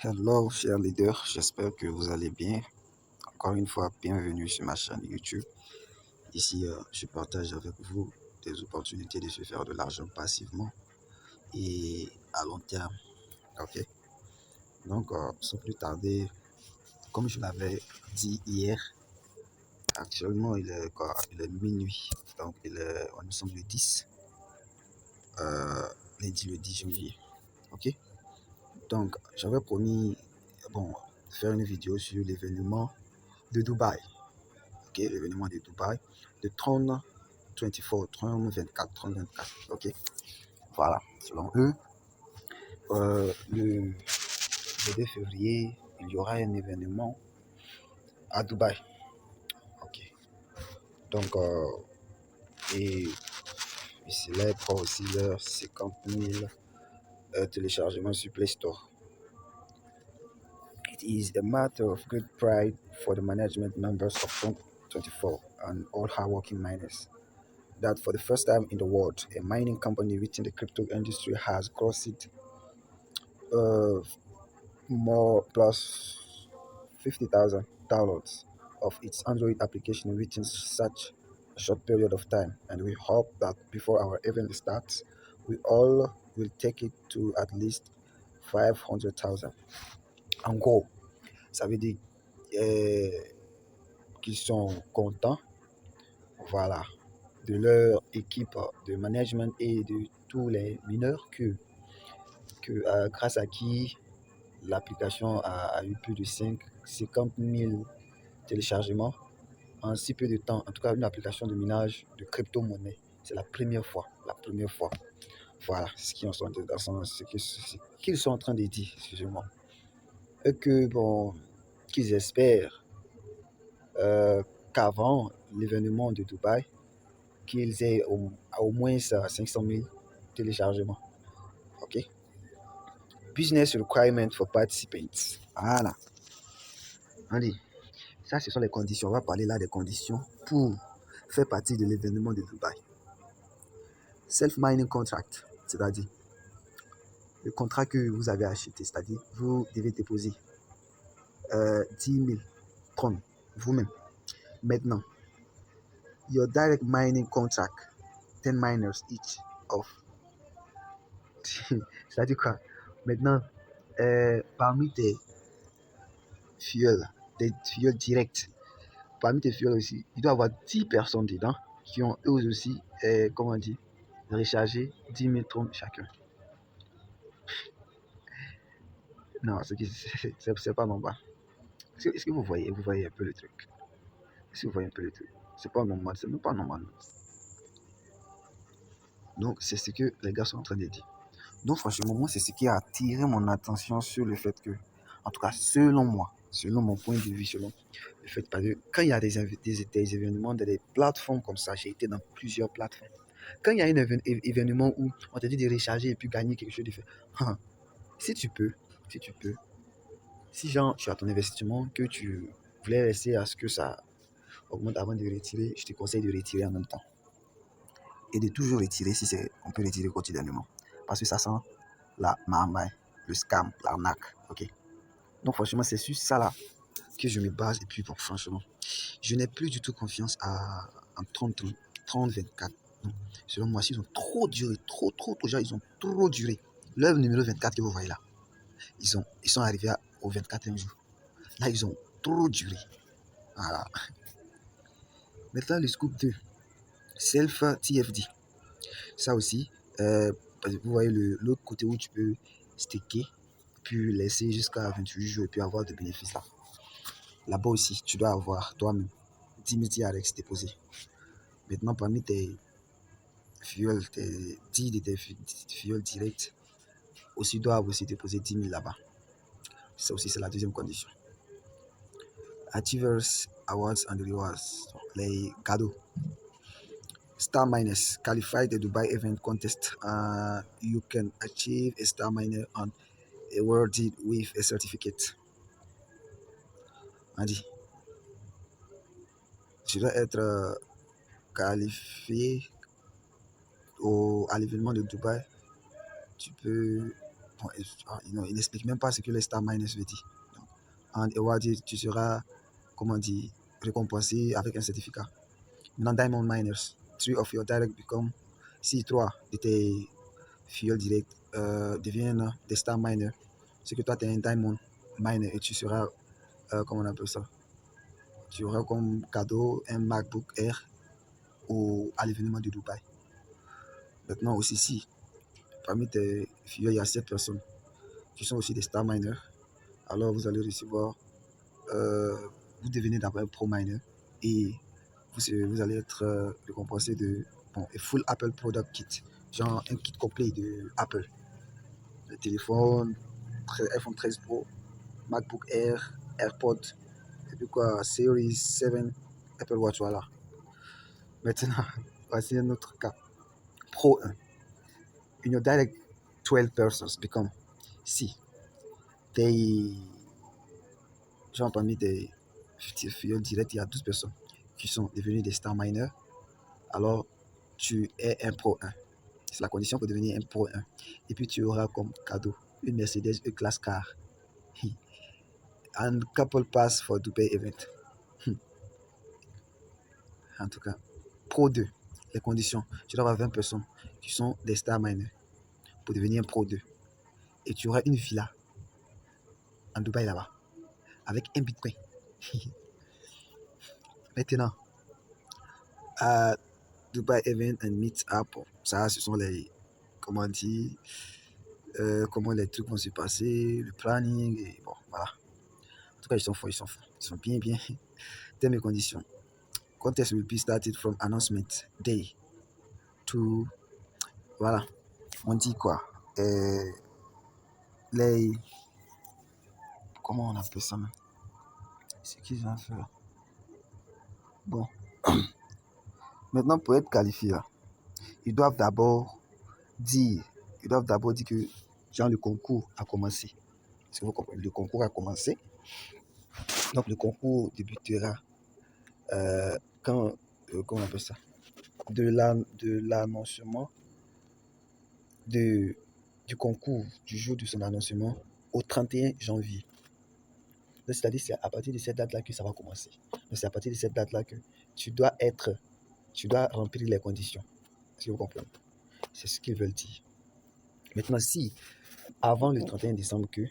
Hello, chers leaders, j'espère que vous allez bien. Encore une fois, bienvenue sur ma chaîne YouTube. Ici, je partage avec vous des opportunités de se faire de l'argent passivement et à long terme. Ok. Donc, sans plus tarder, comme je l'avais dit hier, actuellement il est quoi? Il est minuit. Donc, nous sommes le 10, lundi le 10 janvier. Ok. Donc, j'avais promis, bon, de faire une vidéo sur l'événement de Dubaï. Ok, l'événement de Dubaï, de Tron 24, Tron 24, Tron 24. Ok, voilà. Selon eux, le 2 février, il y aura un événement à Dubaï. Ok, donc, et ils célèbrent aussi leurs 50 000 téléchargements sur Play Store. It is a matter of great pride for the management members of Tron 24 and all hardworking miners that for the first time in the world, a mining company within the crypto industry has crossed uh, more plus 50,000 downloads of its Android application within such a short period of time. And we hope that before our event starts, we all will take it to at least 500,000. En gros, ça veut dire euh, qu'ils sont contents, voilà, de leur équipe de management et de tous les mineurs que grâce à qui l'application a eu plus de 50 000 téléchargements en si peu de temps. En tout cas, une application de minage de crypto-monnaie. C'est la première fois. La première fois. Voilà ce qu'ils sont en train de dire, excusez-moi. Et que, bon, qu'ils espèrent qu'avant l'événement de Dubaï, qu'ils aient au moins 500 000 téléchargements. OK? Business requirement for participants. Voilà. Allez, ça, ce sont les conditions. On va parler là des conditions pour faire partie de l'événement de Dubaï. Self-mining contract, c'est-à-dire le contrat que vous avez acheté, c'est-à-dire vous devez déposer 10 000 tonnes vous-même. Maintenant, your direct mining contract, 10 miners each of. C'est-à-dire quoi? Maintenant, parmi tes des fuels directs, parmi tes fuels aussi, il doit y avoir 10 personnes dedans qui ont eux aussi, comment dire, rechargé 10 000 tonnes chacun. Non, c'est pas normal. Est-ce que vous voyez un peu le truc? Est-ce que vous voyez un peu le truc? C'est pas normal, c'est même pas normal. Donc, c'est ce que les gars sont en train de dire. Donc, franchement, moi, c'est ce qui a attiré mon attention sur le fait que, en tout cas, selon moi, selon mon point de vue, selon le fait que quand il y a des événements dans des plateformes comme ça, j'ai été dans plusieurs plateformes. Quand il y a un événement où on te dit de recharger et puis gagner quelque chose de fait, si tu peux, si genre tu as ton investissement, que tu voulais laisser à ce que ça augmente avant de retirer, je te conseille de retirer en même temps. Et de toujours retirer si c'est, on peut retirer quotidiennement. Parce que ça sent la marmaille, le scam, l'arnaque. Ok. Donc franchement, c'est sur ça là que je me base. Et puis bon, franchement, je n'ai plus du tout confiance en 30, 24. Non. Selon moi, ils ont trop duré, trop, genre, ils ont trop duré. L'œuvre numéro 24 que vous voyez là, ils sont arrivés au 24e jour. Là, ils ont trop duré. Voilà. Maintenant, le scoop 2, Self TFD. Ça aussi, vous voyez l'autre côté où tu peux staker, puis laisser jusqu'à 28 jours et puis avoir des bénéfices là. Là-bas aussi, tu dois avoir toi-même 10 000 TRX déposés. Maintenant, parmi tes fuels, tes 10 de tes fuels directs, aussi doivent aussi déposer 10 000 là-bas. Ça aussi, c'est la deuxième condition. Achievers, Awards and Rewards, les cadeaux. Star miners qualify the Dubai event contest. You can achieve a star miner and awarded with a certificate. On dit, tu dois être qualifié à l'événement de Dubaï. Tu peux, bon, il n'explique même pas ce que les star miners veut dire. Donc, en Awadi, tu seras, comment dire, récompensé avec un certificat. Maintenant, Diamond Miners, 3 of your direct become, si 3 de tes fuel direct deviennent des star miners, c'est que toi, tu es un Diamond Miner et tu seras, comment on appelle ça? Tu auras comme cadeau un MacBook Air à l'événement de Dubaï. Maintenant aussi, si parmi tes filles, il y a 7 personnes qui sont aussi des star miners, alors vous allez recevoir, euh, vous devenez d'abord un pro miner et vous allez être récompensé de bon, un full Apple Product Kit, genre un kit complet de Apple. Le téléphone, iPhone 13 Pro, MacBook Air, AirPods, et puis quoi, Series 7, Apple Watch, voilà. Maintenant, voici un autre cas. Pro 1. In your direct 12 persons become si they genre parmi des figures directs, il y a 12 personnes qui sont devenues des star miners, alors tu es un pro 1. C'est la condition pour devenir un pro 1. Et puis tu auras comme cadeau une Mercedes E-Class car. And couple pass for Dubai event. En tout cas, pro 2. Les conditions, tu dois avoir 20 personnes qui sont des star miners pour devenir un pro 2. Et tu auras une villa en Dubaï là-bas avec un bitcoin. Maintenant, à Dubai Event and Meetup, ça, ce sont les, comment dire, comment les trucs vont se passer, le planning, et bon, voilà. En tout cas, ils sont forts, ils sont forts. Ils sont bien, bien. Termes et conditions. Contest will be started from announcement day to, voilà, on dit quoi? Les, comment on appelle ça, même? C'est qu'ils vont faire. Bon, maintenant, pour être qualifié, là, ils doivent d'abord dire, que genre, le concours a commencé. Est-ce que vous comprenez? Le concours a commencé. Donc, le concours débutera quand, comment on appelle ça? De l'annoncement du concours, du jour de son annoncement, au 31 janvier. C'est-à-dire c'est à partir de cette date-là que ça va commencer. Donc, c'est à partir de cette date-là que tu dois remplir les conditions. Est-ce que vous comprenez? C'est ce qu'ils veulent dire. Maintenant, si avant le 31 décembre que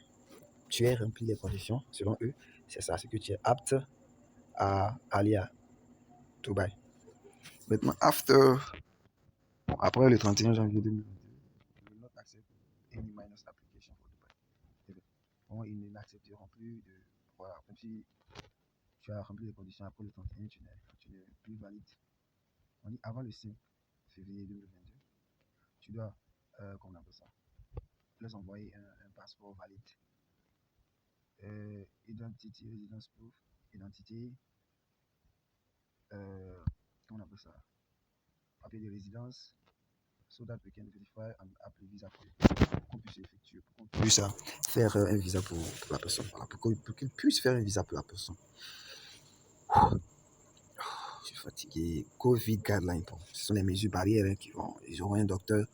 tu aies rempli les conditions, selon eux, c'est ça, c'est que tu es apte à aller à Dubaï. Maintenant, après le 31 janvier 2022, you will not accept any minus application for Dubai. Bon, ils n'accepteront plus de. Voilà, même si tu as rempli les conditions après le 31, tu n'es plus valide. On dit avant le 5 février 2022, tu dois, comment on appelle ça, leur envoyer un passeport valide. Identity, residence proof, identité, comment on appelle ça, papier de résidence, so that we can verify and apply visa for you. Pour qu'on puisse effectuer, pour qu'on puisse faire un visa pour la personne. Voilà, pour qu'il puisse faire un visa pour la personne. Je suis fatigué. Covid guidelines. Bon, ce sont les mesures barrières ils auront un docteur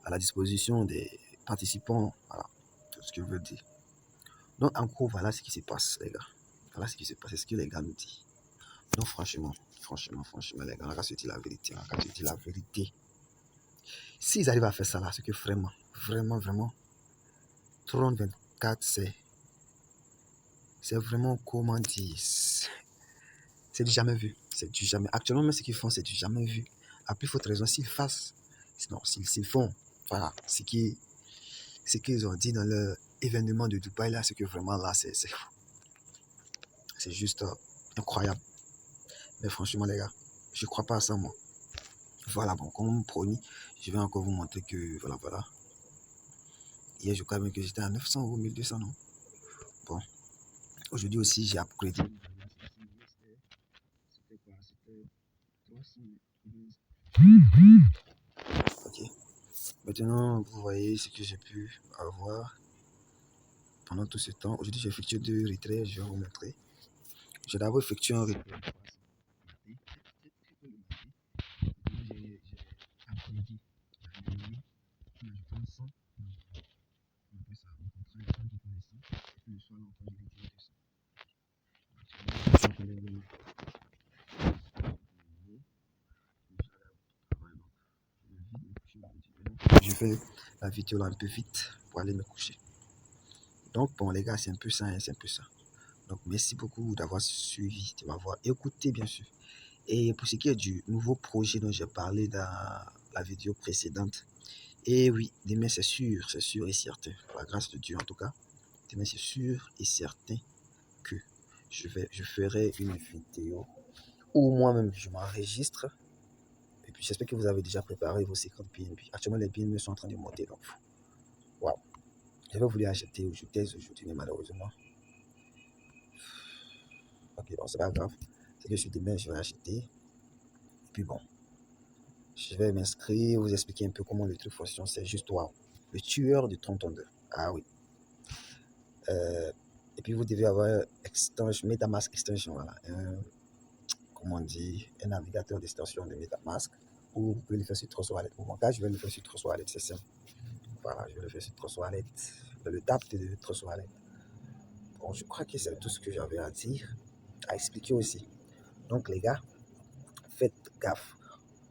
à la disposition des participants. Voilà, tout ce que je veux dire. Donc, en gros, voilà ce qui se passe, les gars. Voilà ce qui se passe, c'est ce que les gars nous disent. Donc, franchement, les gars, on va se dire la vérité. On va se dire la vérité. S'ils arrivent à faire ça là, c'est que vraiment, vraiment, vraiment, Tron 24, c'est vraiment, comment dire, c'est du jamais vu. C'est du jamais. Actuellement, même ce qu'ils font, c'est du jamais vu. À plus forte raison, s'ils fassent, non, s'ils font, voilà, ce qu'ils ont dit dans leur événement de Dubaï là, c'est que vraiment là, c'est juste incroyable. Mais franchement, les gars, je crois pas à ça, moi. Voilà, bon, comme promis, je vais encore vous montrer que, voilà, voilà. Hier, je crois même que j'étais à 900 ou 1200, non? Bon, aujourd'hui aussi, j'ai upgradé. C'était quoi? C'était 300. Ok. Maintenant, vous voyez ce que j'ai pu avoir pendant tout ce temps. Aujourd'hui, j'ai effectué 2 retraits, je vais vous montrer. J'ai d'abord effectué un retrait. J'ai après-midi, je pense, faire la vidéo là un peu vite pour aller me coucher. Donc, bon, les gars, c'est un peu ça, hein, c'est un peu ça. Donc, merci beaucoup d'avoir suivi, de m'avoir écouté, bien sûr. Et pour ce qui est du nouveau projet dont j'ai parlé dans la vidéo précédente, et oui, demain, c'est sûr et certain, par la grâce de Dieu en tout cas, demain, c'est sûr et certain que je ferai une vidéo où moi-même, je m'enregistre. Et puis, j'espère que vous avez déjà préparé vos 50 BNB. Actuellement, les BNB sont en train de monter, donc, waouh. J'avais voulu acheter aujourd'hui, mais malheureusement, ok, bon, c'est pas grave. C'est que sur demain, je vais acheter. Et puis bon, je vais m'inscrire, vous expliquer un peu comment le truc fonctionne. C'est juste waouh. Le tueur du 32. Ah oui. Et puis vous devez avoir extension, MetaMask extension, voilà. Comment on dit, un navigateur d'extension de MetaMask. Ou vous pouvez le faire sur Trust Wallet. Pour mon cas, je vais le faire sur Trust Wallet, c'est simple. Voilà, je vais le faire sur Trust Wallet. Le tap de Trust Wallet. Bon, je crois que c'est tout ce que j'avais à dire, à expliquer aussi. Donc les gars, faites gaffe.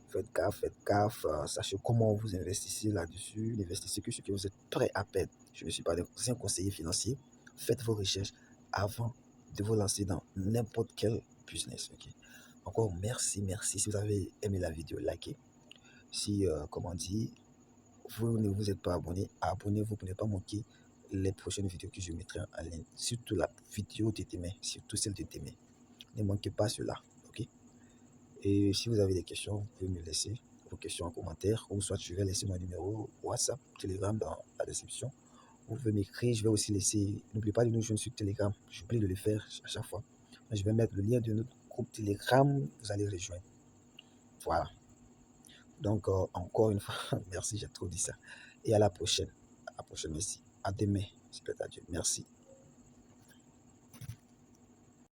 Faites gaffe, faites gaffe. Sachez comment vous investissez là-dessus. N'investissez que ce que vous êtes prêt à perdre. Je ne suis pas un conseiller financier. Faites vos recherches avant de vous lancer dans n'importe quel business. Okay? Encore merci. Si vous avez aimé la vidéo, likez. Si, comment dire, vous ne vous êtes pas abonné, abonnez-vous pour ne pas manquer les prochaines vidéos que je mettrai en ligne. Surtout la vidéo de demain, surtout celle de demain. Ne manquez pas cela. Ok? Et si vous avez des questions, vous pouvez me laisser vos questions en commentaire, ou soit je vais laisser mon numéro WhatsApp, Telegram dans la description. Vous pouvez m'écrire, je vais aussi laisser, n'oubliez pas de nous joindre sur Telegram, j'oublie de le faire à chaque fois. Mais je vais mettre le lien de notre groupe Telegram, vous allez rejoindre. Voilà. Donc, encore une fois, merci, j'ai trop dit ça. Et à la prochaine. À la prochaine, merci. À demain, c'est peut-être à Dieu. Merci.